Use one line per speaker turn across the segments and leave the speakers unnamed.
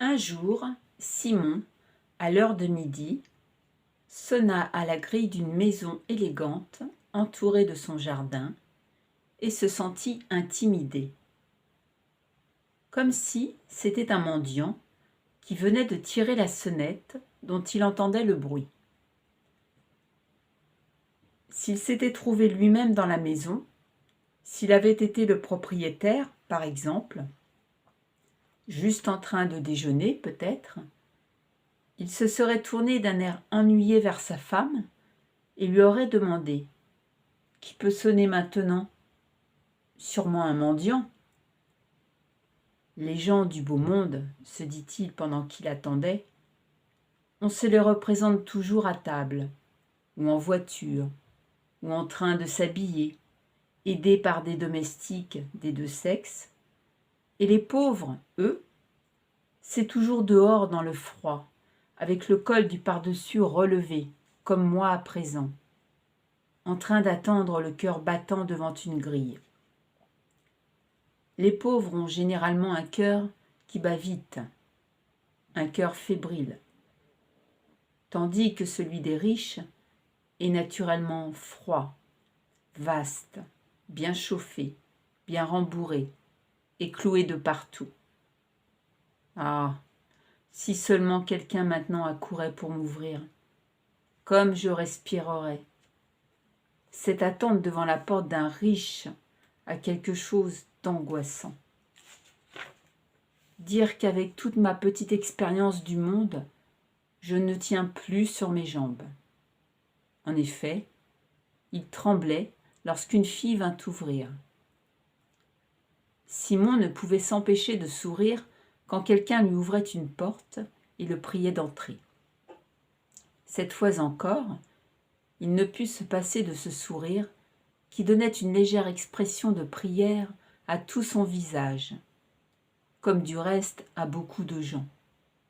Un jour, Simon, à l'heure de midi, sonna à la grille d'une maison élégante, entourée de son jardin, et se sentit intimidé. Comme si c'était un mendiant qui venait de tirer la sonnette dont il entendait le bruit. S'il s'était trouvé lui-même dans la maison, s'il avait été le propriétaire, par exemple, juste en train de déjeuner peut-être, il se serait tourné d'un air ennuyé vers sa femme et lui aurait demandé « Qui peut sonner maintenant ? Sûrement un mendiant. » Les gens du beau monde, se dit-il pendant qu'il attendait, on se les représente toujours à table, ou en voiture, ou en train de s'habiller, aidés par des domestiques des deux sexes, et les pauvres, eux, c'est toujours dehors dans le froid, avec le col du par-dessus relevé, comme moi à présent, en train d'attendre le cœur battant devant une grille. Les pauvres ont généralement un cœur qui bat vite, un cœur fébrile, tandis que celui des riches est naturellement froid, vaste, bien chauffé, bien rembourré et cloué de partout. Ah, si seulement quelqu'un maintenant accourait pour m'ouvrir, comme je respirerais. Cette attente devant la porte d'un riche a quelque chose d'angoissant. Dire qu'avec toute ma petite expérience du monde, je ne tiens plus sur mes jambes. En effet, il tremblait lorsqu'une fille vint ouvrir. Simon ne pouvait s'empêcher de sourire quand quelqu'un lui ouvrait une porte et le priait d'entrer. Cette fois encore, il ne put se passer de ce sourire qui donnait une légère expression de prière à tout son visage, comme du reste à beaucoup de gens.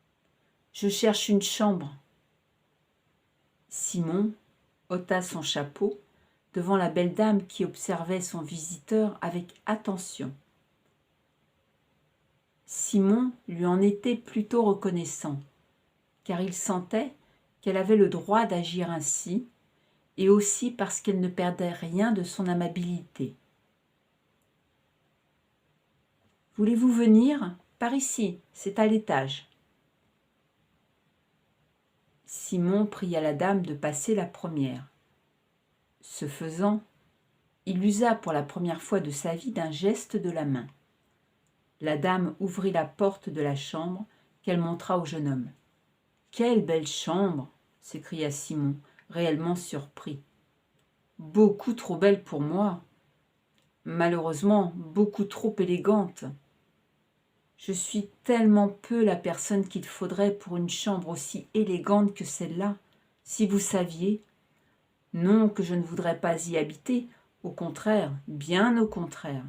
« Je cherche une chambre. » Simon ôta son chapeau devant la belle dame qui observait son visiteur avec attention. Simon lui en était plutôt reconnaissant, car il sentait qu'elle avait le droit d'agir ainsi, et aussi parce qu'elle ne perdait rien de son amabilité. « Voulez-vous venir ? Par ici, c'est à l'étage. » Simon pria la dame de passer la première. Ce faisant, il usa pour la première fois de sa vie d'un geste de la main. La dame ouvrit la porte de la chambre qu'elle montra au jeune homme. « Quelle belle chambre !» s'écria Simon, réellement surpris. « Beaucoup trop belle pour moi. Malheureusement, beaucoup trop élégante. Je suis tellement peu la personne qu'il faudrait pour une chambre aussi élégante que celle-là, si vous saviez. Non que je ne voudrais pas y habiter, au contraire, bien au contraire.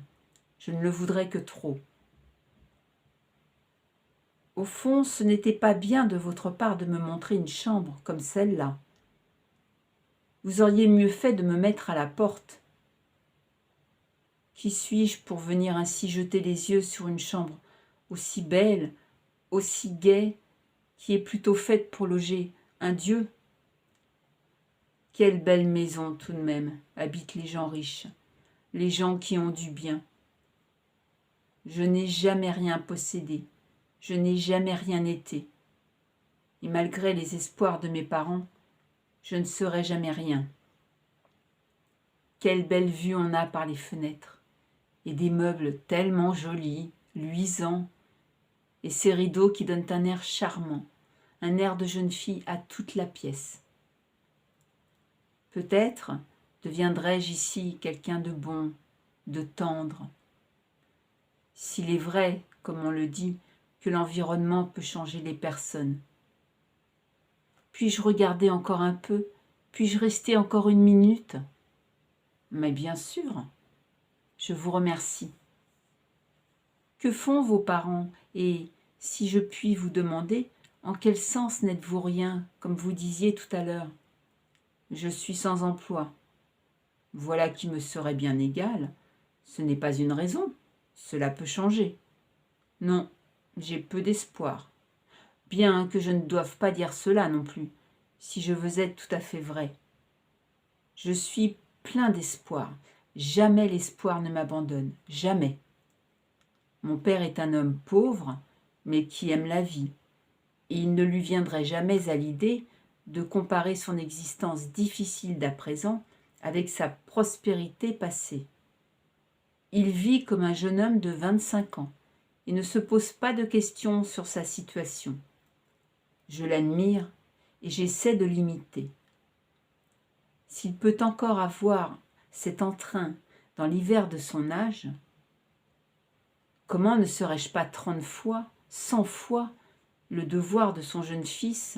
Je ne le voudrais que trop. Au fond, ce n'était pas bien de votre part de me montrer une chambre comme celle-là. Vous auriez mieux fait de me mettre à la porte. Qui suis-je pour venir ainsi jeter les yeux sur une chambre aussi belle, aussi gaie, qui est plutôt faite pour loger un dieu ? Quelle belle maison tout de même habitent les gens riches, les gens qui ont du bien. Je n'ai jamais rien possédé, je n'ai jamais rien été. Et malgré les espoirs de mes parents, je ne serai jamais rien. Quelle belle vue on a par les fenêtres, et des meubles tellement jolis, luisants, et ces rideaux qui donnent un air charmant, un air de jeune fille à toute la pièce. Peut-être deviendrai-je ici quelqu'un de bon, de tendre. S'il est vrai, comme on le dit, que l'environnement peut changer les personnes. Puis-je regarder encore un peu ? Puis-je rester encore une minute ? Mais bien sûr, je vous remercie. Que font vos parents et, si je puis vous demander, en quel sens n'êtes-vous rien, comme vous disiez tout à l'heure ? Je suis sans emploi. Voilà qui me serait bien égal. Ce n'est pas une raison. Cela peut changer. Non, j'ai peu d'espoir. bien que je ne doive pas dire cela non plus, si je veux être tout à fait vrai. Je suis plein d'espoir. Jamais l'espoir ne m'abandonne, jamais. Mon père est un homme pauvre, mais qui aime la vie, et il ne lui viendrait jamais à l'idée de comparer son existence difficile d'à présent avec sa prospérité passée. Il vit comme un jeune homme de 25 ans et ne se pose pas de questions sur sa situation. Je l'admire et j'essaie de l'imiter. S'il peut encore avoir cet entrain dans l'hiver de son âge, comment ne serais-je pas 30 fois, 100 fois le devoir de son jeune fils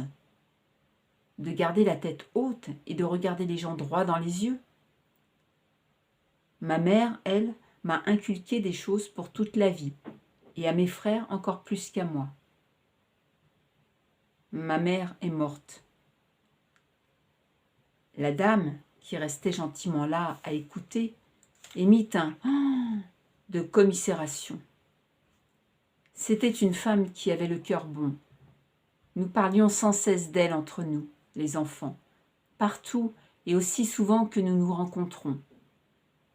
de garder la tête haute et de regarder les gens droit dans les yeux? Ma mère, elle, m'a inculqué des choses pour toute la vie, et à mes frères encore plus qu'à moi. Ma mère est morte. La dame, qui restait gentiment là à écouter, émit un « de commisération. C'était une femme qui avait le cœur bon. Nous parlions sans cesse d'elle entre nous, les enfants, partout et aussi souvent que nous nous rencontrons.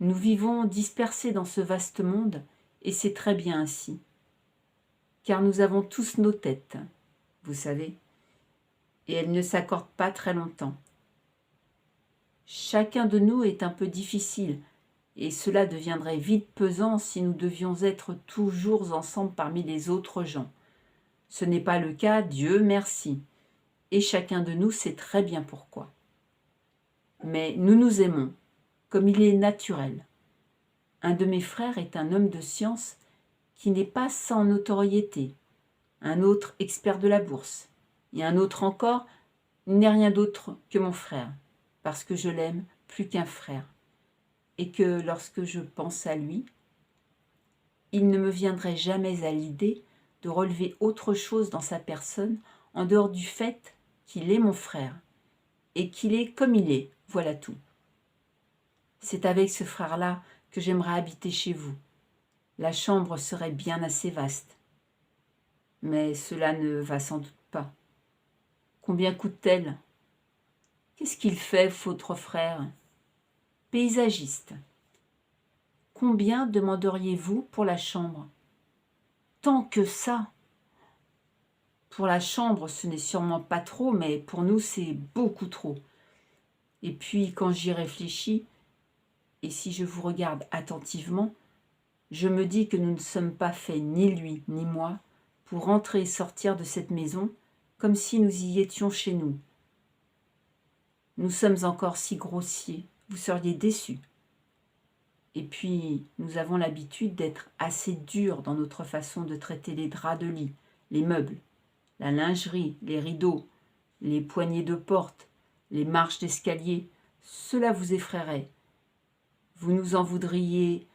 Nous vivons dispersés dans ce vaste monde, et c'est très bien ainsi. Car nous avons tous nos têtes, vous savez, et elles ne s'accordent pas très longtemps. Chacun de nous est un peu difficile, et cela deviendrait vite pesant si nous devions être toujours ensemble parmi les autres gens. Ce n'est pas le cas, Dieu merci, et chacun de nous sait très bien pourquoi. Mais nous nous aimons, comme il est naturel. Un de mes frères est un homme de science qui n'est pas sans notoriété, un autre expert de la bourse, et un autre encore n'est rien d'autre que mon frère, parce que je l'aime plus qu'un frère, et que lorsque je pense à lui, il ne me viendrait jamais à l'idée de relever autre chose dans sa personne en dehors du fait qu'il est mon frère, et qu'il est comme il est, voilà tout. C'est avec ce frère-là que j'aimerais habiter chez vous. La chambre serait bien assez vaste. Mais cela ne va sans doute pas. Combien coûte-t-elle? Qu'est-ce qu'il fait, votre frère? Paysagiste. Combien demanderiez-vous pour la chambre? Tant que ça. Pour la chambre, ce n'est sûrement pas trop, mais pour nous, c'est beaucoup trop. Et puis, quand j'y réfléchis, et si je vous regarde attentivement, je me dis que nous ne sommes pas faits, ni lui, ni moi, pour entrer et sortir de cette maison comme si nous y étions chez nous. Nous sommes encore si grossiers, vous seriez déçus. Et puis, nous avons l'habitude d'être assez durs dans notre façon de traiter les draps de lit, les meubles, la lingerie, les rideaux, les poignées de porte, les marches d'escalier. Cela vous effraierait. Vous nous en voudriez,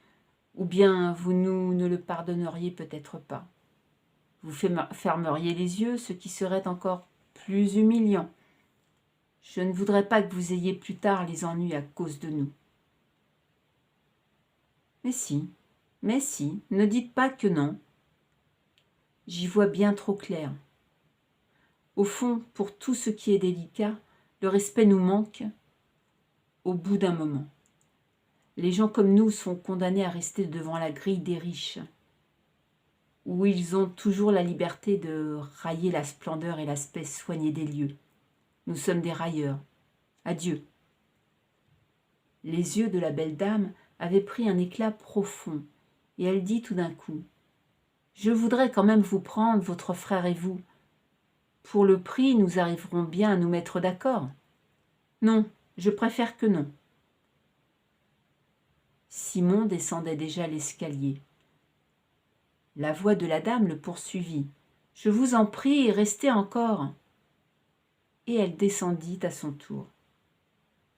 ou bien vous nous ne le pardonneriez peut-être pas. Vous fermeriez les yeux, ce qui serait encore plus humiliant. Je ne voudrais pas que vous ayez plus tard les ennuis à cause de nous. Mais si, ne dites pas que non. J'y vois bien trop clair. Au fond, pour tout ce qui est délicat, le respect nous manque au bout d'un moment. Les gens comme nous sont condamnés à rester devant la grille des riches, où ils ont toujours la liberté de railler la splendeur et l'aspect soigné des lieux. Nous sommes des railleurs. Adieu. Les yeux de la belle dame avaient pris un éclat profond, et elle dit tout d'un coup « Je voudrais quand même vous prendre, votre frère et vous. Pour le prix, nous arriverons bien à nous mettre d'accord. Non, je préfère que non. » Simon descendait déjà l'escalier. La voix de la dame le poursuivit. « Je vous en prie, restez encore. » Et elle descendit à son tour.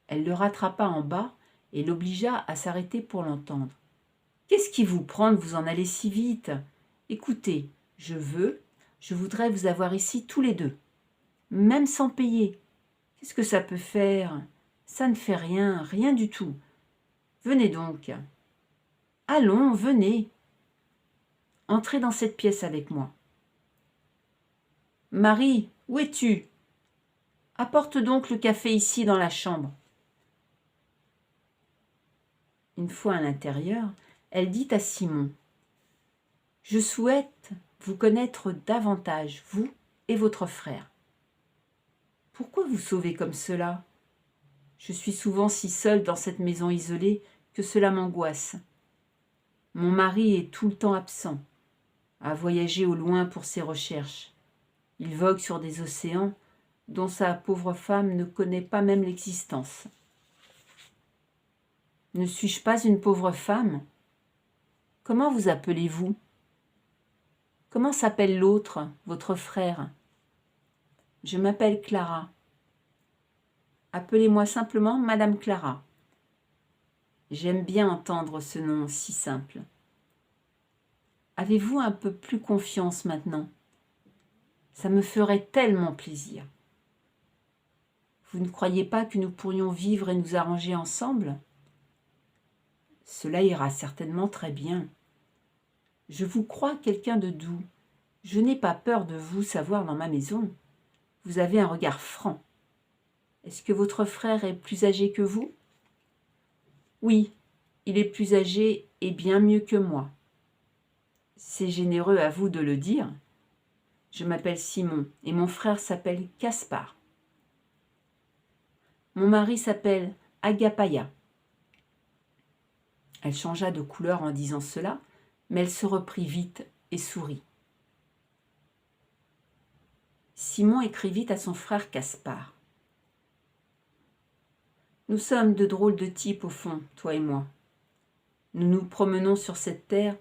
Elle le rattrapa en bas et l'obligea à s'arrêter pour l'entendre. « Qu'est-ce qui vous prend de vous en aller si vite? Écoutez, je voudrais vous avoir ici tous les deux, même sans payer. Qu'est-ce que ça peut faire? Ça ne fait rien, rien du tout. Venez donc. Allons, venez. Entrez dans cette pièce avec moi. » Marie, où es-tu? Apporte donc le café ici dans la chambre. Une fois à l'intérieur, elle dit à Simon, « Je souhaite vous connaître davantage, vous et votre frère. Pourquoi vous sauvez comme cela? Je suis souvent si seule dans cette maison isolée que cela m'angoisse. Mon mari est tout le temps absent, a voyagé au loin pour ses recherches. Il vogue sur des océans dont sa pauvre femme ne connaît pas même l'existence. Ne suis-je pas une pauvre femme? Comment vous appelez-vous? Comment s'appelle l'autre, votre frère? Je m'appelle Clara. Appelez-moi simplement Madame Clara. J'aime bien entendre ce nom si simple. Avez-vous un peu plus confiance maintenant? Ça me ferait tellement plaisir. Vous ne croyez pas que nous pourrions vivre et nous arranger ensemble? Cela ira certainement très bien. Je vous crois quelqu'un de doux. Je n'ai pas peur de vous savoir dans ma maison. Vous avez un regard franc. Est-ce que votre frère est plus âgé que vous? Oui, il est plus âgé et bien mieux que moi. C'est généreux à vous de le dire. Je m'appelle Simon et mon frère s'appelle Caspar. Mon mari s'appelle Agapaya. Elle changea de couleur en disant cela, mais elle se reprit vite et sourit. Simon écrivit à son frère Caspar. Nous sommes de drôles de types au fond, toi et moi. Nous nous promenons sur cette terre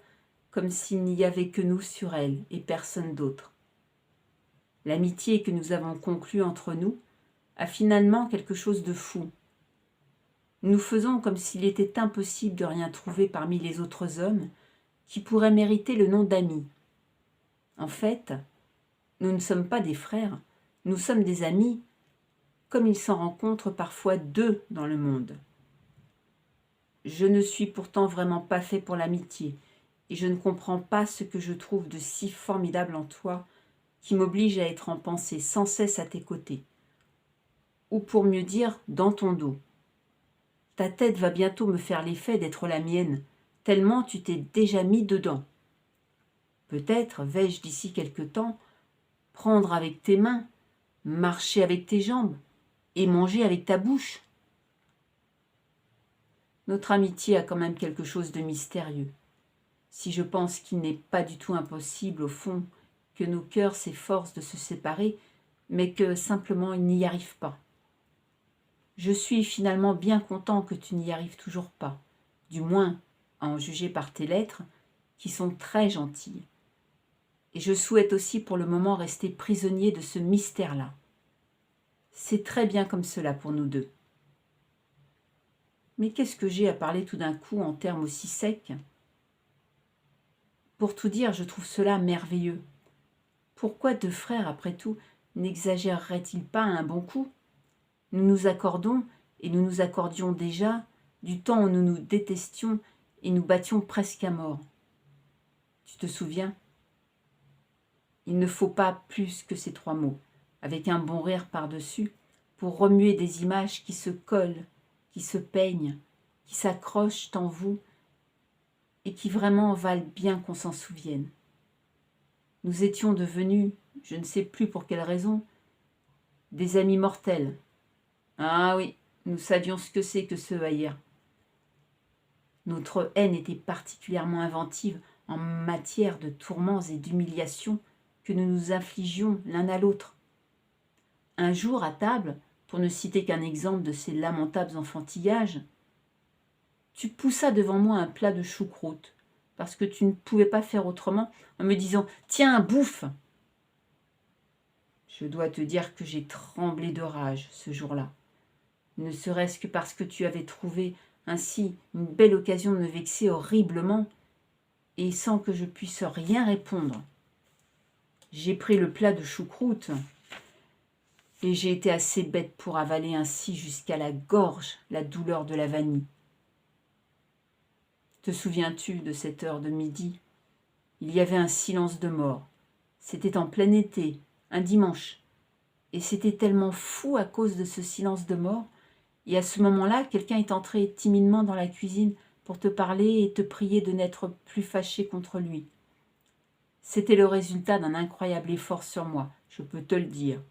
comme s'il n'y avait que nous sur elle et personne d'autre. L'amitié que nous avons conclue entre nous a finalement quelque chose de fou. Nous faisons comme s'il était impossible de rien trouver parmi les autres hommes qui pourraient mériter le nom d'amis. En fait, nous ne sommes pas des frères, nous sommes des amis, comme il s'en rencontre parfois deux dans le monde. Je ne suis pourtant vraiment pas fait pour l'amitié, et je ne comprends pas ce que je trouve de si formidable en toi, qui m'oblige à être en pensée sans cesse à tes côtés, ou pour mieux dire, dans ton dos. Ta tête va bientôt me faire l'effet d'être la mienne, tellement tu t'es déjà mis dedans. Peut-être vais-je d'ici quelque temps prendre avec tes mains, marcher avec tes jambes et manger avec ta bouche. Notre amitié a quand même quelque chose de mystérieux. Si je pense qu'il n'est pas du tout impossible, au fond, que nos cœurs s'efforcent de se séparer, mais que simplement ils n'y arrivent pas. Je suis finalement bien content que tu n'y arrives toujours pas, du moins à en juger par tes lettres, qui sont très gentilles. Et je souhaite aussi pour le moment rester prisonnier de ce mystère-là. C'est très bien comme cela pour nous deux. Mais qu'est-ce que j'ai à parler tout d'un coup en termes aussi secs? Pour tout dire, je trouve cela merveilleux. Pourquoi deux frères, après tout, n'exagéreraient-ils pas un bon coup? Nous nous accordons, et nous nous accordions déjà, du temps où nous nous détestions et nous battions presque à mort. Tu te souviens? Il ne faut pas plus que ces 3 mots, avec un bon rire par-dessus, pour remuer des images qui se collent, qui se peignent, qui s'accrochent en vous et qui vraiment valent bien qu'on s'en souvienne. Nous étions devenus, je ne sais plus pour quelle raison, des amis mortels. Ah oui, nous savions ce que c'est que se haïr. Notre haine était particulièrement inventive en matière de tourments et d'humiliations que nous nous infligions l'un à l'autre. Un jour, à table, pour ne citer qu'un exemple de ces lamentables enfantillages, tu poussas devant moi un plat de choucroute, parce que tu ne pouvais pas faire autrement, en me disant « Tiens, bouffe !» Je dois te dire que j'ai tremblé de rage ce jour-là, ne serait-ce que parce que tu avais trouvé ainsi une belle occasion de me vexer horriblement, et sans que je puisse rien répondre. J'ai pris le plat de choucroute, et j'ai été assez bête pour avaler ainsi jusqu'à la gorge la douleur de la vanille. Te souviens-tu de cette heure de midi? Il y avait un silence de mort. C'était en plein été, un dimanche. Et c'était tellement fou à cause de ce silence de mort. Et à ce moment-là, quelqu'un est entré timidement dans la cuisine pour te parler et te prier de n'être plus fâché contre lui. C'était le résultat d'un incroyable effort sur moi, je peux te le dire,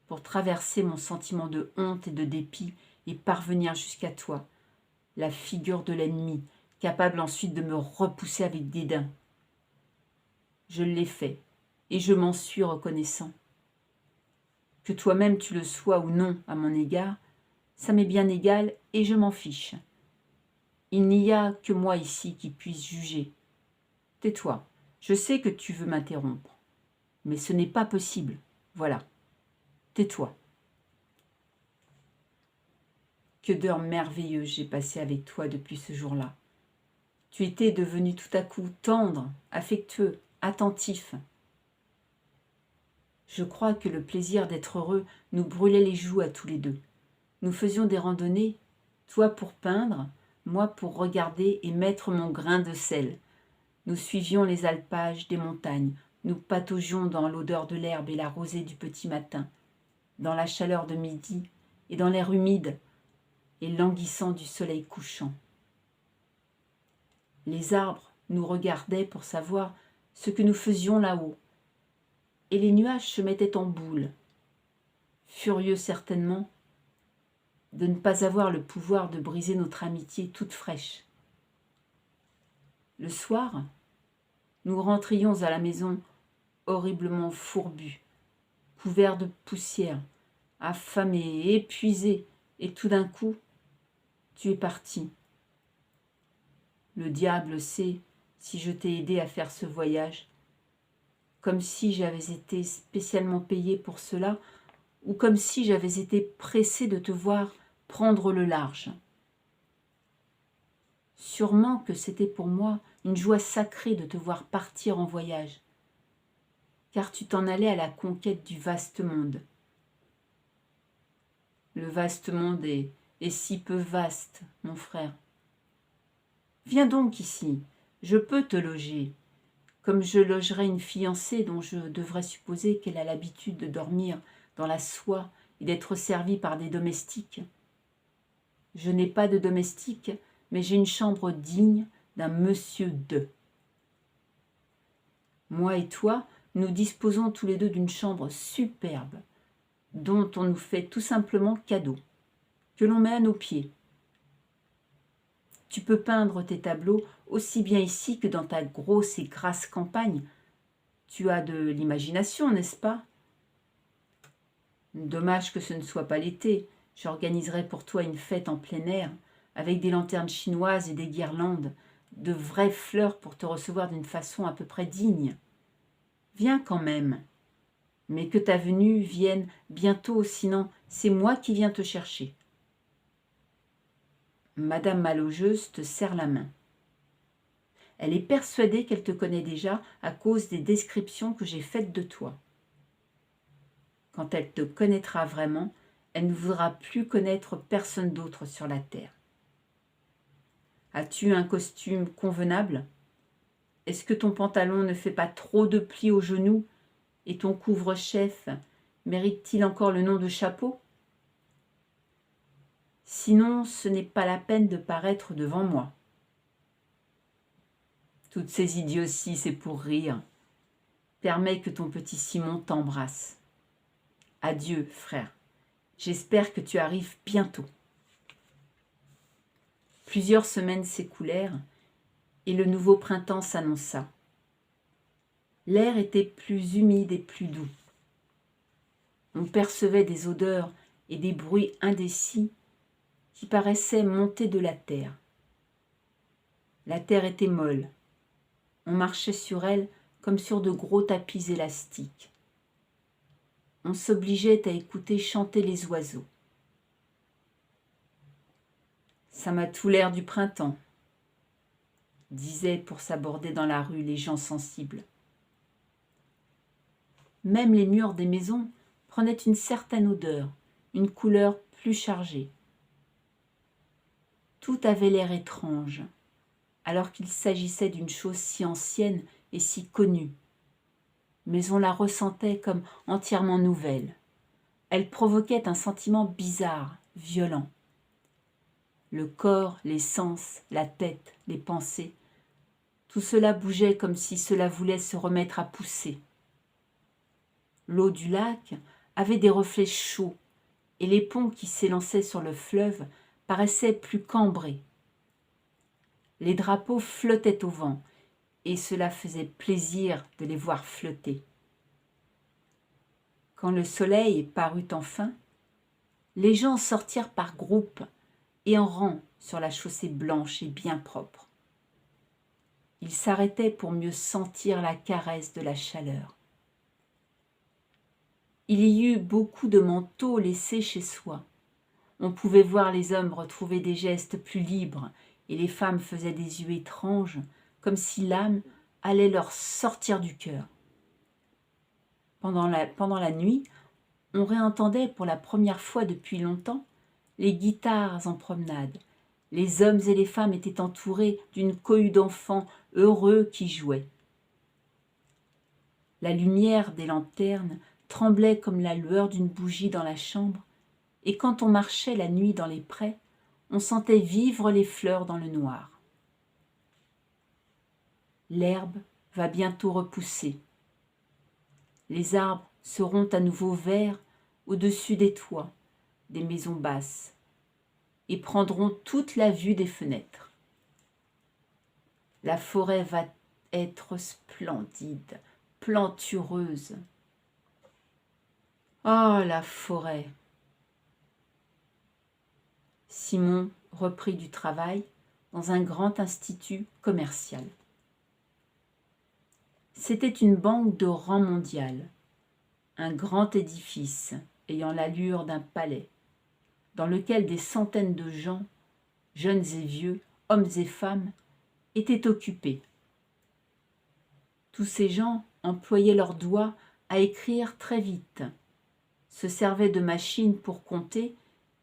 pour traverser mon sentiment de honte et de dépit et parvenir jusqu'à toi, la figure de l'ennemi, capable ensuite de me repousser avec dédain. Je l'ai fait, et je m'en suis reconnaissant. Que toi-même tu le sois ou non à mon égard, ça m'est bien égal et je m'en fiche. Il n'y a que moi ici qui puisse juger. Tais-toi, je sais que tu veux m'interrompre, mais ce n'est pas possible. Voilà, tais-toi. Que d'heures merveilleuses j'ai passées avec toi depuis ce jour-là. Tu étais devenu tout à coup tendre, affectueux, attentif. Je crois que le plaisir d'être heureux nous brûlait les joues à tous les deux. Nous faisions des randonnées, toi pour peindre, moi pour regarder et mettre mon grain de sel. Nous suivions les alpages des montagnes, nous pataugions dans l'odeur de l'herbe et la rosée du petit matin, dans la chaleur de midi et dans l'air humide et languissant du soleil couchant. Les arbres nous regardaient pour savoir ce que nous faisions là-haut, et les nuages se mettaient en boule, furieux certainement de ne pas avoir le pouvoir de briser notre amitié toute fraîche. Le soir, nous rentrions à la maison horriblement fourbus, couverts de poussière, affamés, épuisés, et tout d'un coup, tu es parti. Le diable sait si je t'ai aidé à faire ce voyage, comme si j'avais été spécialement payé pour cela, ou comme si j'avais été pressé de te voir prendre le large. Sûrement que c'était pour moi une joie sacrée de te voir partir en voyage, car tu t'en allais à la conquête du vaste monde. Le vaste monde est si peu vaste, mon frère. Viens donc ici, je peux te loger, comme je logerais une fiancée dont je devrais supposer qu'elle a l'habitude de dormir dans la soie et d'être servie par des domestiques. Je n'ai pas de domestique, mais j'ai une chambre digne d'un monsieur de. Moi et toi, nous disposons tous les deux d'une chambre superbe, dont on nous fait tout simplement cadeau, que l'on met à nos pieds. Tu peux peindre tes tableaux aussi bien ici que dans ta grosse et grasse campagne. Tu as de l'imagination, n'est-ce pas? Dommage que ce ne soit pas l'été. J'organiserai pour toi une fête en plein air, avec des lanternes chinoises et des guirlandes, de vraies fleurs pour te recevoir d'une façon à peu près digne. Viens quand même. Mais que ta venue vienne bientôt, sinon c'est moi qui viens te chercher. Madame Malogeuse te serre la main. Elle est persuadée qu'elle te connaît déjà à cause des descriptions que j'ai faites de toi. Quand elle te connaîtra vraiment, elle ne voudra plus connaître personne d'autre sur la terre. As-tu un costume convenable? Est-ce que ton pantalon ne fait pas trop de plis aux genoux et ton couvre-chef mérite-t-il encore le nom de chapeau? Sinon, ce n'est pas la peine de paraître devant moi. Toutes ces idioties, c'est pour rire. Permets que ton petit Simon t'embrasse. Adieu, frère. J'espère que tu arrives bientôt. Plusieurs semaines s'écoulèrent et le nouveau printemps s'annonça. L'air était plus humide et plus doux. On percevait des odeurs et des bruits indécis qui paraissaient monter de la terre. La terre était molle. On marchait sur elle comme sur de gros tapis élastiques. On s'obligeait à écouter chanter les oiseaux. Ça m'a tout l'air du printemps, disaient pour s'aborder dans la rue les gens sensibles. Même les murs des maisons prenaient une certaine odeur, une couleur plus chargée. Tout avait l'air étrange, alors qu'il s'agissait d'une chose si ancienne et si connue. mais on la ressentait comme entièrement nouvelle. Elle provoquait un sentiment bizarre, violent. Le corps, les sens, la tête, les pensées, tout cela bougeait comme si cela voulait se remettre à pousser. L'eau du lac avait des reflets chauds et les ponts qui s'élançaient sur le fleuve paraissaient plus cambrés. Les drapeaux flottaient au vent et cela faisait plaisir de les voir flotter. Quand le soleil parut enfin, les gens sortirent par groupes et en rang sur la chaussée blanche et bien propre. Ils s'arrêtaient pour mieux sentir la caresse de la chaleur. Il y eut beaucoup de manteaux laissés chez soi. On pouvait voir les hommes retrouver des gestes plus libres et les femmes faisaient des yeux étranges, comme si l'âme allait leur sortir du cœur. Pendant la nuit, on réentendait pour la première fois depuis longtemps les guitares en promenade. Les hommes et les femmes étaient entourés d'une cohue d'enfants heureux qui jouaient. La lumière des lanternes tremblait comme la lueur d'une bougie dans la chambre, et quand on marchait la nuit dans les prés, on sentait vivre les fleurs dans le noir. L'herbe va bientôt repousser. Les arbres seront à nouveau verts au-dessus des toits, des maisons basses, et prendront toute la vue des fenêtres. La forêt va être splendide, plantureuse. Oh, la forêt! Simon reprit du travail dans un grand institut commercial. C'était une banque de rang mondial, un grand édifice ayant l'allure d'un palais, dans lequel des centaines de gens, jeunes et vieux, hommes et femmes, étaient occupés. Tous ces gens employaient leurs doigts à écrire très vite, se servaient de machines pour compter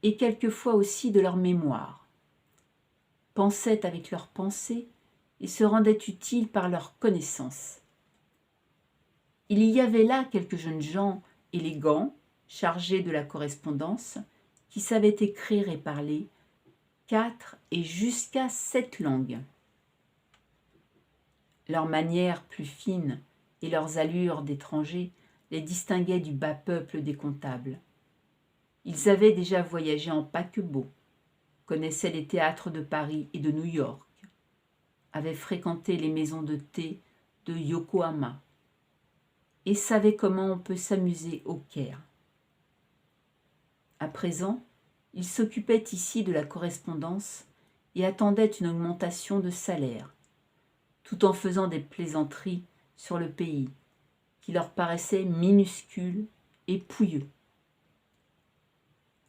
et quelquefois aussi de leur mémoire, pensaient avec leurs pensées et se rendaient utiles par leur connaissance. Il y avait là quelques jeunes gens élégants, chargés de la correspondance, qui savaient écrire et parler 4 et jusqu'à 7 langues. Leurs manières plus fines et leurs allures d'étrangers les distinguaient du bas peuple des comptables. Ils avaient déjà voyagé en paquebot, connaissaient les théâtres de Paris et de New York, avaient fréquenté les maisons de thé de Yokohama et savaient comment on peut s'amuser au Caire. À présent, ils s'occupaient ici de la correspondance et attendaient une augmentation de salaire, tout en faisant des plaisanteries sur le pays, qui leur paraissait minuscule et pouilleux.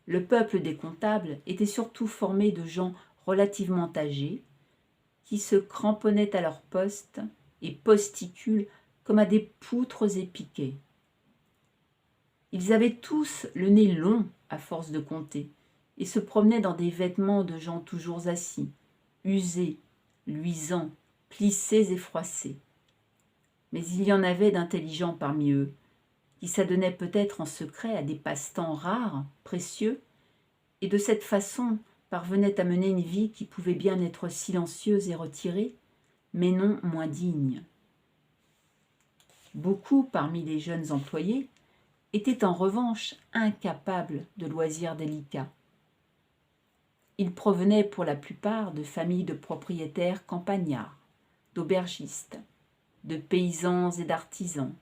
Le peuple des comptables était surtout formé de gens relativement âgés, qui se cramponnaient à leur poste et posticules comme à des poutres et piquets. Ils avaient tous le nez long à force de compter, et se promenaient dans des vêtements de gens toujours assis, usés, luisants, plissés et froissés. Mais il y en avait d'intelligents parmi eux, qui s'adonnaient peut-être en secret à des passe-temps rares, précieux, et de cette façon parvenaient à mener une vie qui pouvait bien être silencieuse et retirée, mais non moins digne. Beaucoup parmi les jeunes employés étaient en revanche incapables de loisirs délicats. Ils provenaient pour la plupart de familles de propriétaires campagnards, d'aubergistes, de paysans et d'artisans.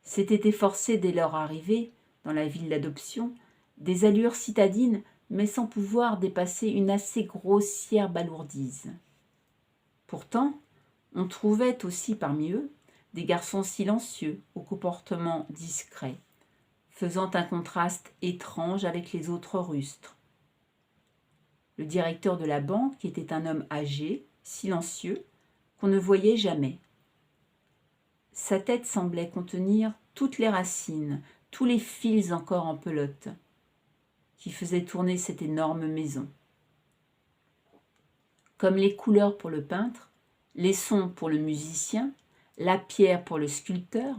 S'étaient efforcés dès leur arrivée dans la ville d'adoption des allures citadines, mais sans pouvoir dépasser une assez grossière balourdise. Pourtant, on trouvait aussi parmi eux des garçons silencieux, au comportement discret, faisant un contraste étrange avec les autres rustres. Le directeur de la banque était un homme âgé, silencieux, qu'on ne voyait jamais. Sa tête semblait contenir toutes les racines, tous les fils encore en pelote, qui faisaient tourner cette énorme maison. Comme les couleurs pour le peintre, les sons pour le musicien, la pierre pour le sculpteur,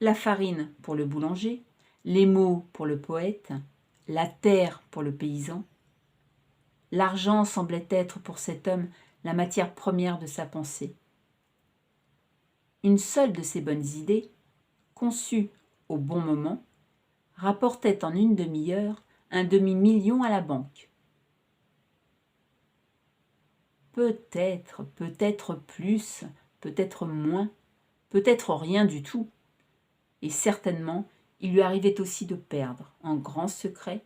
la farine pour le boulanger, les mots pour le poète, la terre pour le paysan. L'argent semblait être pour cet homme la matière première de sa pensée. Une seule de ces bonnes idées, conçue au bon moment, rapportait en une demi-heure un demi-million à la banque. Peut-être, peut-être plus, peut-être moins, peut-être rien du tout. Et certainement, il lui arrivait aussi de perdre, en grand secret,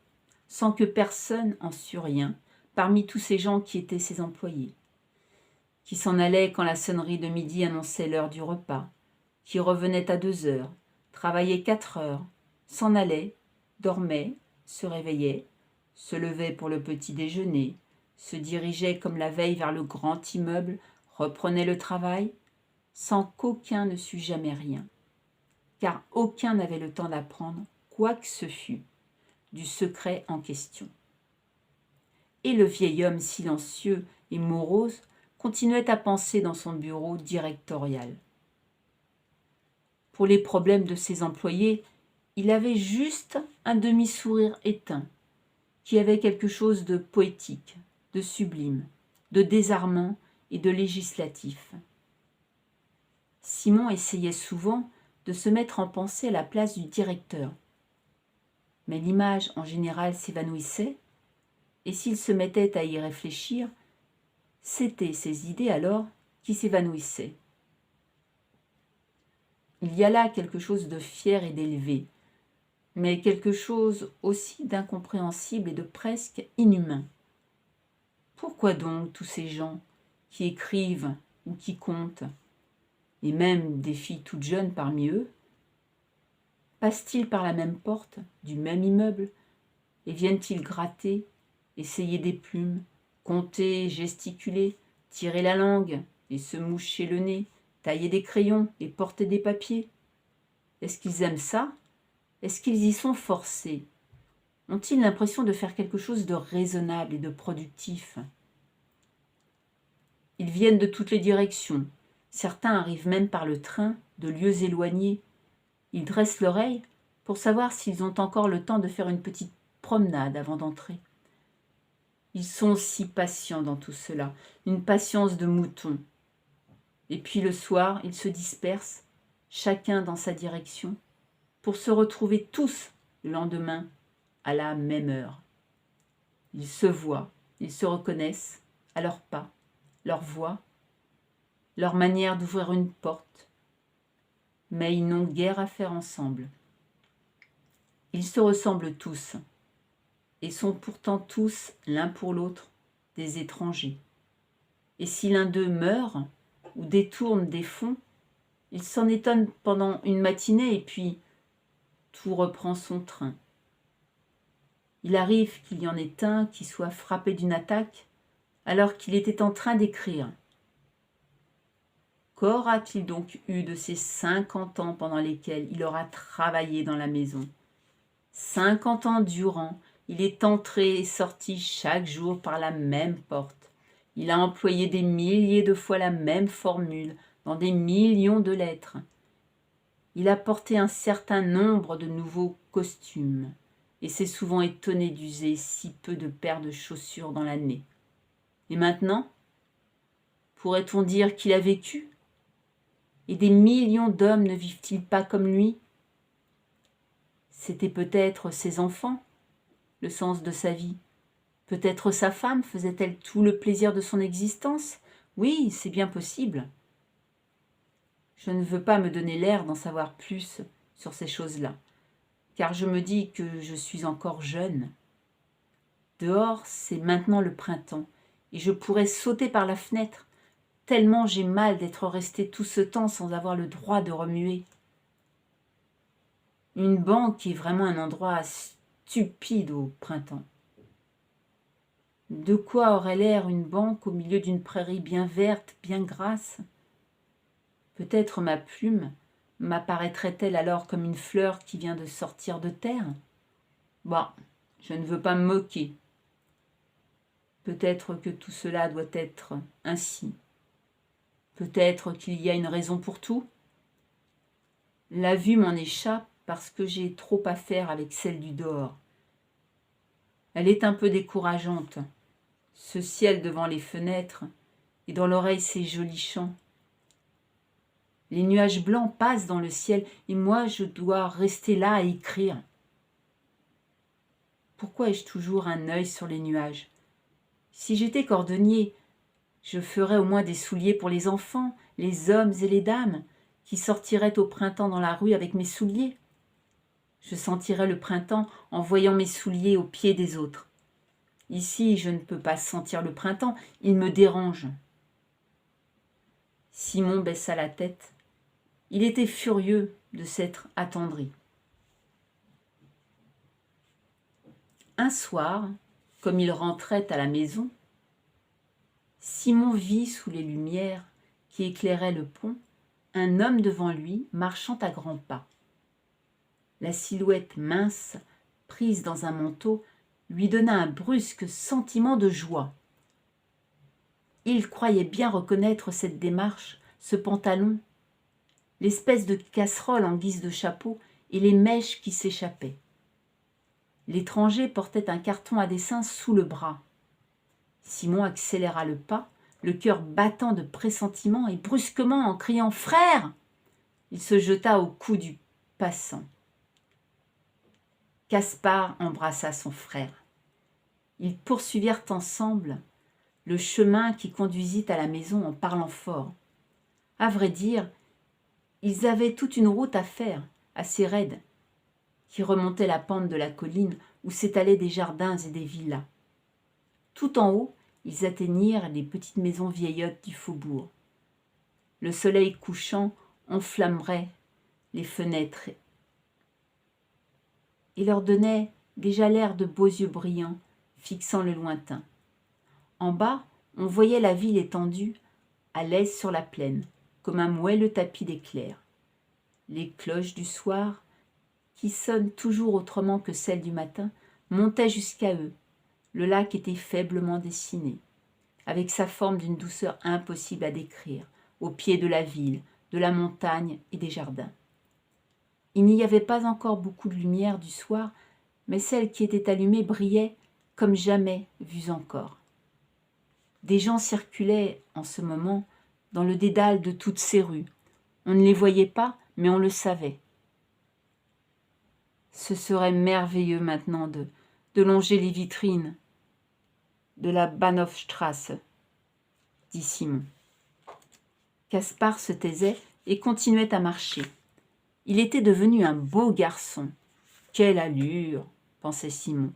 sans que personne en sût rien, parmi tous ces gens qui étaient ses employés, qui s'en allaient quand la sonnerie de midi annonçait l'heure du repas, qui revenaient à 2 heures, travaillaient 4 heures, s'en allaient, dormaient, se réveillaient, se levaient pour le petit déjeuner, se dirigeaient comme la veille vers le grand immeuble, reprenaient le travail, sans qu'aucun ne sût jamais rien, car aucun n'avait le temps d'apprendre, quoi que ce fût, du secret en question. Et le vieil homme silencieux et morose continuait à penser dans son bureau directorial. Pour les problèmes de ses employés, il avait juste un demi-sourire éteint, qui avait quelque chose de poétique, de sublime, de désarmant et de législatif. Simon essayait souvent de se mettre en pensée à la place du directeur. Mais l'image en général s'évanouissait, et s'il se mettait à y réfléchir, c'étaient ses idées alors qui s'évanouissaient. Il y a là quelque chose de fier et d'élevé, mais quelque chose aussi d'incompréhensible et de presque inhumain. Pourquoi donc tous ces gens qui écrivent ou qui comptent, et même des filles toutes jeunes parmi eux, passent-ils par la même porte du même immeuble et viennent-ils gratter, essayer des plumes, compter, gesticuler, tirer la langue et se moucher le nez, tailler des crayons et porter des papiers? Est-ce qu'ils aiment ça? Est-ce qu'ils y sont forcés? Ont-ils l'impression de faire quelque chose de raisonnable et de productif? Ils viennent de toutes les directions. Certains arrivent même par le train de lieux éloignés. Ils dressent l'oreille pour savoir s'ils ont encore le temps de faire une petite promenade avant d'entrer. Ils sont si patients dans tout cela, une patience de mouton. Et puis le soir, ils se dispersent, chacun dans sa direction, pour se retrouver tous le lendemain à la même heure. Ils se voient, ils se reconnaissent à leurs pas, leur voix, leur manière d'ouvrir une porte, mais ils n'ont guère à faire ensemble. Ils se ressemblent tous, et sont pourtant tous, l'un pour l'autre, des étrangers. Et si l'un d'eux meurt, ou détourne des fonds, il s'en étonne pendant une matinée, et puis tout reprend son train. Il arrive qu'il y en ait un qui soit frappé d'une attaque, alors qu'il était en train d'écrire. Qu'aura-t-il donc eu de ces 50 ans pendant lesquels il aura travaillé dans la maison? 50 ans durant, il est entré et sorti chaque jour par la même porte. Il a employé des milliers de fois la même formule dans des millions de lettres. Il a porté un certain nombre de nouveaux costumes et s'est souvent étonné d'user si peu de paires de chaussures dans l'année. Et maintenant, pourrait-on dire qu'il a vécu? Et des millions d'hommes ne vivent-ils pas comme lui? C'était peut-être ses enfants, le sens de sa vie. Peut-être sa femme faisait-elle tout le plaisir de son existence? Oui, c'est bien possible. Je ne veux pas me donner l'air d'en savoir plus sur ces choses-là, car je me dis que je suis encore jeune. Dehors, c'est maintenant le printemps, et je pourrais sauter par la fenêtre, tellement j'ai mal d'être resté tout ce temps sans avoir le droit de remuer. Une banque est vraiment un endroit stupide au printemps. De quoi aurait l'air une banque au milieu d'une prairie bien verte, bien grasse? Peut-être ma plume m'apparaîtrait-elle alors comme une fleur qui vient de sortir de terre? Bon, je ne veux pas me moquer. Peut-être que tout cela doit être ainsi. Peut-être qu'il y a une raison pour tout. La vue m'en échappe parce que j'ai trop à faire avec celle du dehors. Elle est un peu décourageante, ce ciel devant les fenêtres, et dans l'oreille ces jolis chants. Les nuages blancs passent dans le ciel, et moi je dois rester là à écrire. Pourquoi ai-je toujours un œil sur les nuages? Si j'étais cordonnier, je ferais au moins des souliers pour les enfants, les hommes et les dames, qui sortiraient au printemps dans la rue avec mes souliers. Je sentirais le printemps en voyant mes souliers aux pieds des autres. Ici, je ne peux pas sentir le printemps, il me dérange. Simon baissa la tête. Il était furieux de s'être attendri. Un soir, comme il rentrait à la maison, Simon vit sous les lumières qui éclairaient le pont un homme devant lui marchant à grands pas. La silhouette mince, prise dans un manteau, lui donna un brusque sentiment de joie. Il croyait bien reconnaître cette démarche, ce pantalon, l'espèce de casserole en guise de chapeau et les mèches qui s'échappaient. L'étranger portait un carton à dessin sous le bras. Simon accéléra le pas, le cœur battant de pressentiment, et brusquement, en criant « Frère !» il se jeta au cou du passant. Gaspard embrassa son frère. Ils poursuivirent ensemble le chemin qui conduisit à la maison en parlant fort. À vrai dire, ils avaient toute une route à faire, assez raide, qui remontait la pente de la colline où s'étalaient des jardins et des villas. Tout en haut, ils atteignirent les petites maisons vieillottes du faubourg. Le soleil couchant enflammerait les fenêtres et leur donnait déjà l'air de beaux yeux brillants, fixant le lointain. En bas, on voyait la ville étendue, à l'aise sur la plaine, comme un moelleux tapis d'éclairs. Les cloches du soir, qui sonnent toujours autrement que celles du matin, montaient jusqu'à eux. Le lac était faiblement dessiné, avec sa forme d'une douceur impossible à décrire, au pied de la ville, de la montagne et des jardins. Il n'y avait pas encore beaucoup de lumière du soir, mais celles qui étaient allumées brillaient comme jamais vues encore. Des gens circulaient en ce moment dans le dédale de toutes ces rues. On ne les voyait pas, mais on le savait. Ce serait merveilleux maintenant de longer les vitrines de la Bahnhofstrasse, dit Simon. Gaspard se taisait et continuait à marcher. Il était devenu un beau garçon. Quelle allure, pensait Simon.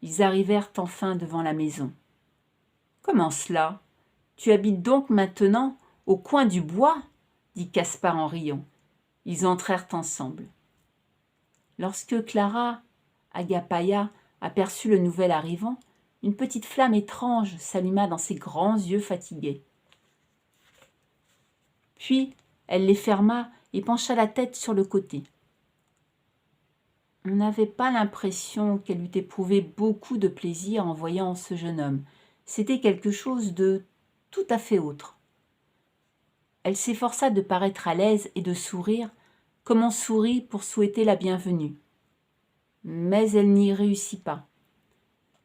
Ils arrivèrent enfin devant la maison. Comment cela? Tu habites donc maintenant au coin du bois? Dit Gaspard en riant. Ils entrèrent ensemble. Lorsque Clara Agapaya aperçut le nouvel arrivant, une petite flamme étrange s'alluma dans ses grands yeux fatigués. Puis, elle les ferma et pencha la tête sur le côté. On n'avait pas l'impression qu'elle eût éprouvé beaucoup de plaisir en voyant ce jeune homme. C'était quelque chose de tout à fait autre. Elle s'efforça de paraître à l'aise et de sourire, comme on sourit pour souhaiter la bienvenue. Mais elle n'y réussit pas.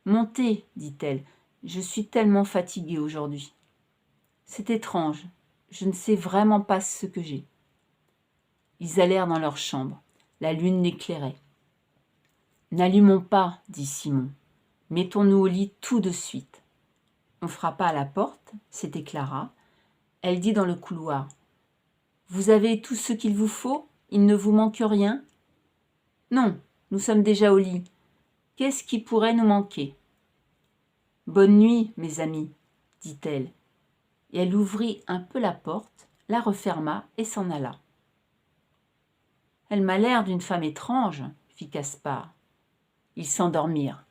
« Montez, dit-elle, je suis tellement fatiguée aujourd'hui. C'est étrange, je ne sais vraiment pas ce que j'ai. » Ils allèrent dans leur chambre. La lune l'éclairait. « N'allumons pas, dit Simon. Mettons-nous au lit tout de suite. » On frappa à la porte, c'était Clara. Elle dit dans le couloir. « Vous avez tout ce qu'il vous faut? Il ne vous manque rien? » « Non, nous sommes déjà au lit. Qu'est-ce qui pourrait nous manquer? » « Bonne nuit, mes amis, dit-elle. Et elle ouvrit un peu la porte, la referma et s'en alla. « Elle m'a l'air d'une femme étrange, fit Gaspard. Ils s'endormirent.